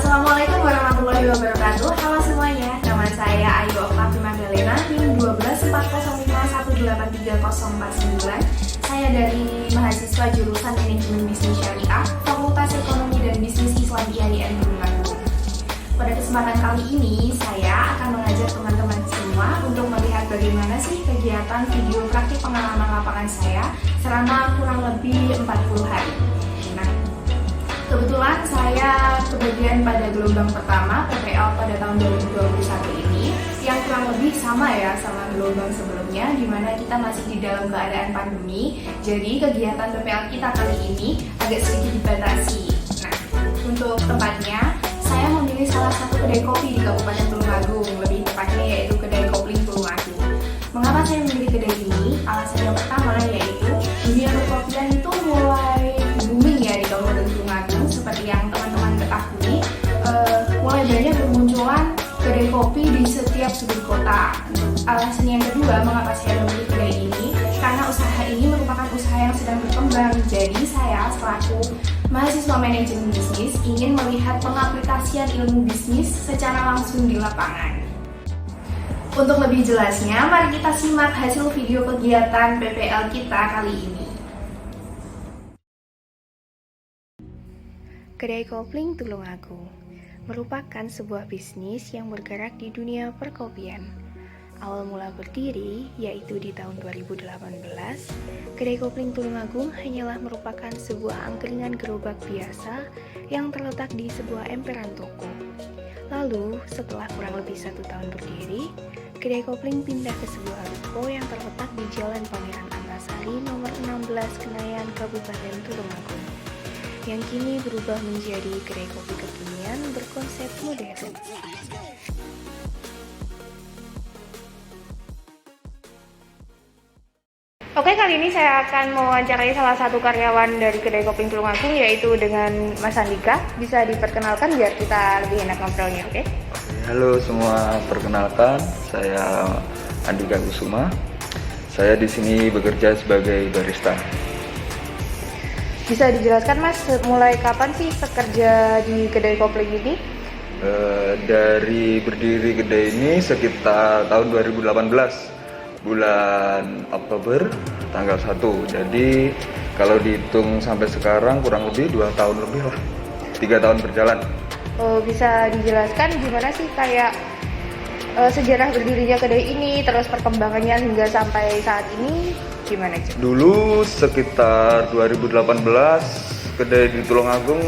Assalamualaikum warahmatullahi wabarakatuh. Halo semuanya, nama saya Ayu Oktavi Magdalena, NIM 1240181830449. Saya dari mahasiswa jurusan Manajemen Bisnis Syariah, Fakultas Ekonomi dan Bisnis Islam IAIN Tulung Agung. Pada kesempatan kali ini, saya akan mengajak teman-teman semua untuk melihat bagaimana sih kegiatan video praktik pengalaman lapangan saya selama kurang lebih 40 hari. Kebetulan saya kebagian pada gelombang pertama PPL pada tahun 2021 ini yang kurang lebih sama ya sama gelombang sebelumnya, di mana kita masih di dalam keadaan pandemi. Jadi kegiatan PPL kita kali ini agak sedikit dibatasi. Nah, untuk tempatnya saya memilih salah satu kedai kopi di Kabupaten Tulung Agung, lebih tepatnya yaitu kedai Kopling Tulung Agung. Mengapa saya memilih kedai ini? Alasan yang pertama yaitu dunia perkopian itu mulai booming ya di Kabupaten Tulung Agung. Seperti yang teman-teman ketahui, mulai banyak bermunculan kedai kopi di setiap sudut kota. Alasan yang kedua mengapa saya memilih kedai ini, karena usaha ini merupakan usaha yang sedang berkembang. Jadi saya selaku mahasiswa manajemen bisnis ingin melihat pengaplikasian ilmu bisnis secara langsung di lapangan. Untuk lebih jelasnya, mari kita simak hasil video kegiatan PPL kita kali ini. Kedai Kopling Tulung Agung merupakan sebuah bisnis yang bergerak di dunia perkopian. Awal mula berdiri yaitu di tahun 2018, Kedai Kopling Tulung Agung hanyalah merupakan sebuah angkringan gerobak biasa yang terletak di sebuah emperan toko. Lalu, setelah kurang lebih 1 tahun berdiri, Kedai Kopling pindah ke sebuah ruko yang terletak di Jalan Pangeran Antasari nomor 16 Kenayan, Kabupaten Tulung Agung, yang kini berubah menjadi kedai kopi kekinian berkonsep modern. Oke, kali ini saya akan mewawancarai salah satu karyawan dari kedai Kopling Tulung Agung, yaitu dengan Mas Andika. Bisa diperkenalkan biar kita lebih enak ngobrolnya, oke? Halo semua, perkenalkan saya Andika Kusuma. Saya di sini bekerja sebagai barista. Bisa dijelaskan Mas, mulai kapan sih bekerja di kedai Kopling ini? Dari berdiri kedai ini sekitar tahun 2018, bulan Oktober tanggal 1. Jadi kalau dihitung sampai sekarang kurang lebih 2 tahun lebih lah, 3 tahun berjalan. Oh, bisa dijelaskan gimana sih kayak sejarah berdirinya kedai ini, terus perkembangannya hingga sampai saat ini gimana sih? Dulu sekitar 2018 kedai di Tulung Agung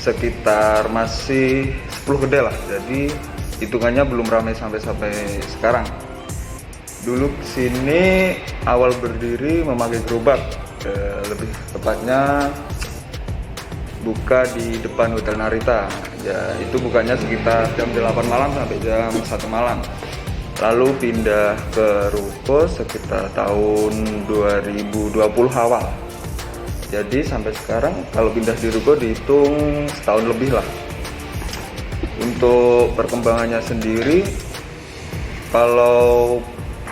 sekitar masih 10 kedai lah, jadi hitungannya belum ramai sampai sekarang. Dulu sini awal berdiri memakai gerobak, lebih tepatnya buka di depan Hotel Narita. Ya, itu bukanya sekitar jam 8 malam sampai jam 1 malam. Lalu pindah ke ruko sekitar tahun 2020 awal. Jadi sampai sekarang kalau pindah di ruko dihitung setahun lebih lah. Untuk perkembangannya sendiri, kalau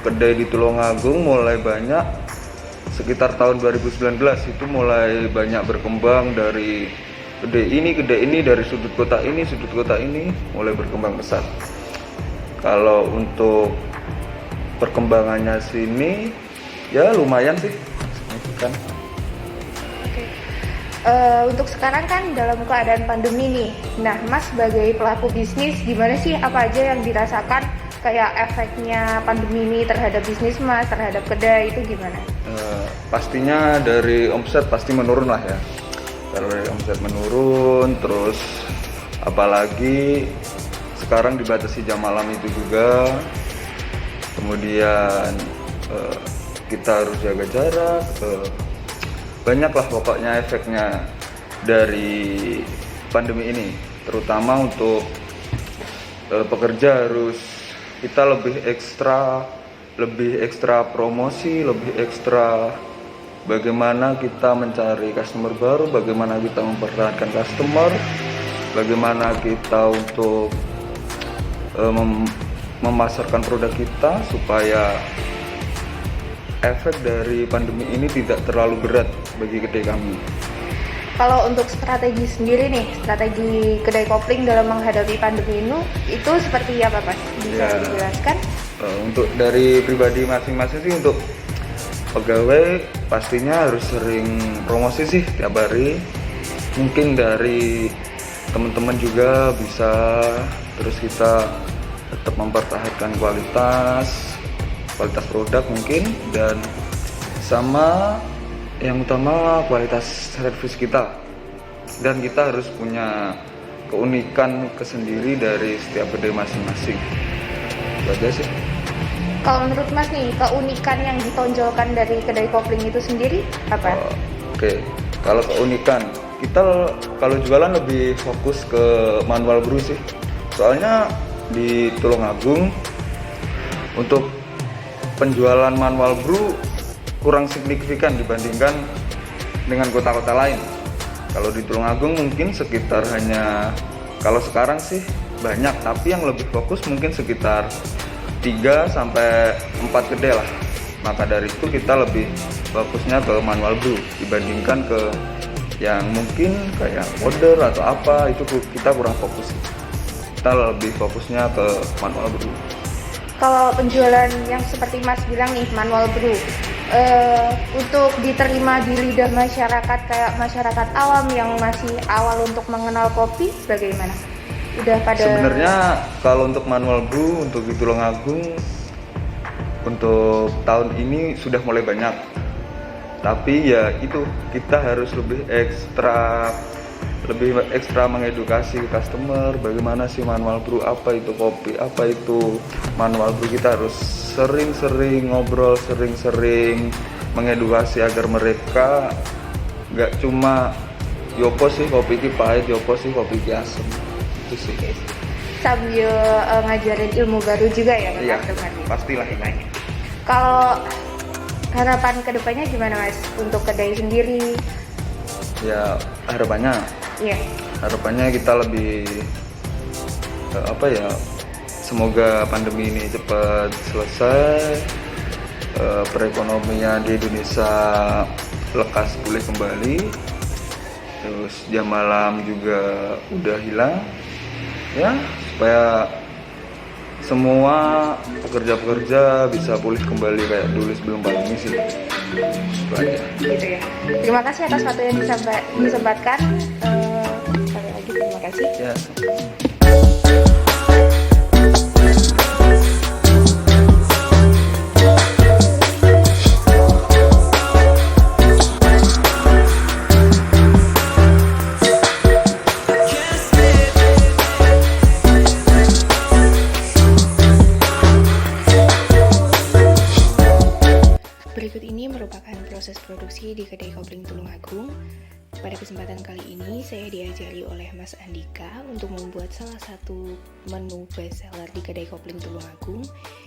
kedai di Tulung Agung mulai banyak sekitar tahun 2019, itu mulai banyak berkembang dari kedai ini, dari sudut kota ini mulai berkembang pesat. Kalau untuk perkembangannya sini ya lumayan sih, signifikan. Oke. Untuk sekarang kan dalam keadaan pandemi nih. Nah, Mas sebagai pelaku bisnis gimana sih, apa aja yang dirasakan kayak efeknya pandemi ini terhadap bisnis Mas, terhadap kedai itu gimana? Pastinya dari omset pasti menurun lah ya. Kalau dari omset menurun, terus apalagi sekarang dibatasi jam malam itu juga. Kemudian kita harus jaga jarak. Banyak lah pokoknya efeknya dari pandemi ini. Terutama untuk pekerja harus kita lebih ekstra promosi, lebih ekstra bagaimana kita mencari customer baru, bagaimana kita mempertahankan customer, bagaimana kita untuk memasarkan produk kita supaya efek dari pandemi ini tidak terlalu berat bagi kedai kami. Kalau untuk strategi sendiri nih, strategi kedai kopling dalam menghadapi pandemi ini itu seperti apa, Mas? Bisa Ya. dijelaskan? Untuk dari pribadi masing-masing sih, untuk pegawai pastinya harus sering promosi sih tiap hari. Mungkin dari teman-teman juga bisa, terus kita tetap mempertahankan kualitas produk mungkin, dan sama yang utama kualitas servis kita. Dan kita harus punya keunikan kesendiri dari setiap kedai masing-masing. Itu aja sih. Kalau menurut Mas nih, keunikan yang ditonjolkan dari kedai kopling itu sendiri apa? Oke, kalau keunikan, kita kalau jualan lebih fokus ke manual brew sih. Soalnya di Tulungagung untuk penjualan manual brew kurang signifikan dibandingkan dengan kota-kota lain. Kalau di Tulungagung mungkin sekitar hanya, kalau sekarang sih banyak, tapi yang lebih fokus mungkin sekitar 3 sampai 4 kedai lah. Maka dari itu kita lebih fokusnya ke manual brew dibandingkan ke yang mungkin kayak order atau apa, itu kita kurang fokus. Kita lebih fokusnya ke manual brew. Kalau penjualan yang seperti Mas bilang nih, manual brew, untuk diterima di lidah masyarakat kayak masyarakat awam yang masih awal untuk mengenal kopi, bagaimana? Udah pada... Sebenarnya kalau untuk manual brew untuk di Tulungagung untuk tahun ini sudah mulai banyak. Tapi ya itu, kita harus lebih ekstra mengedukasi customer bagaimana sih manual brew, apa itu kopi, apa itu manual brew. Kita harus sering-sering ngobrol, sering-sering mengedukasi agar mereka nggak cuma yopo sih kopi ini pahit, yopo sih kopi ini asem. Itu sih. Sambil ngajarin ilmu baru juga ya ke Iya, customer. pastilah ini. Kalau harapan kedepannya gimana, Mas, untuk kedai sendiri? Ya harapannya Iya. harapannya kita lebih semoga pandemi ini cepat selesai, perekonomian di Indonesia lekas pulih kembali, terus jam malam juga udah hilang ya, supaya semua pekerja-pekerja bisa pulih kembali kayak dulu sebelum pandemi sih. Itu aja. Gitu ya. Terima kasih atas waktu yang disempatkan. Sekali lagi terima kasih. Ya. Berikut ini merupakan proses produksi di kedai kopling Tulungagung. Pada kesempatan kali ini saya diajari oleh Mas Andika untuk membuat salah satu menu best seller di kedai kopling Tulungagung,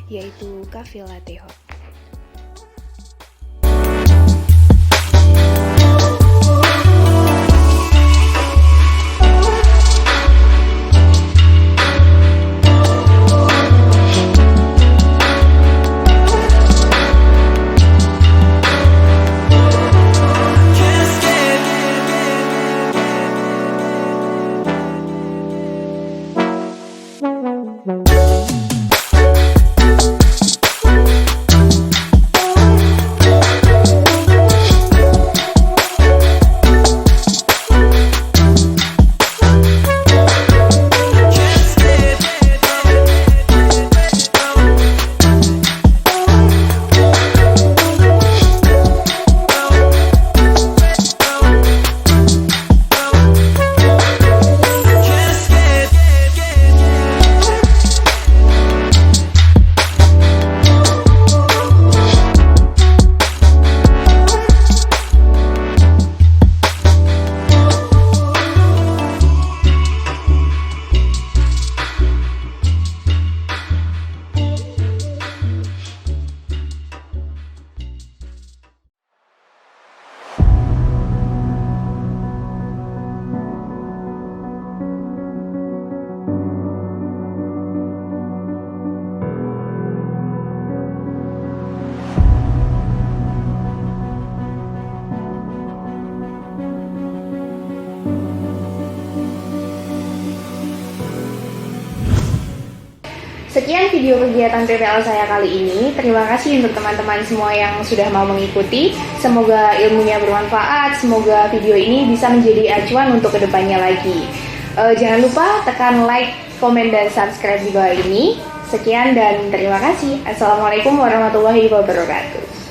yaitu Cafe Latte Hot. Sekian video kegiatan PPL saya kali ini. Terima kasih untuk teman-teman semua yang sudah mau mengikuti. Semoga ilmunya bermanfaat. Semoga video ini bisa menjadi acuan untuk kedepannya lagi. Jangan lupa tekan like, komen, dan subscribe di bawah ini. Sekian dan terima kasih. Assalamualaikum warahmatullahi wabarakatuh.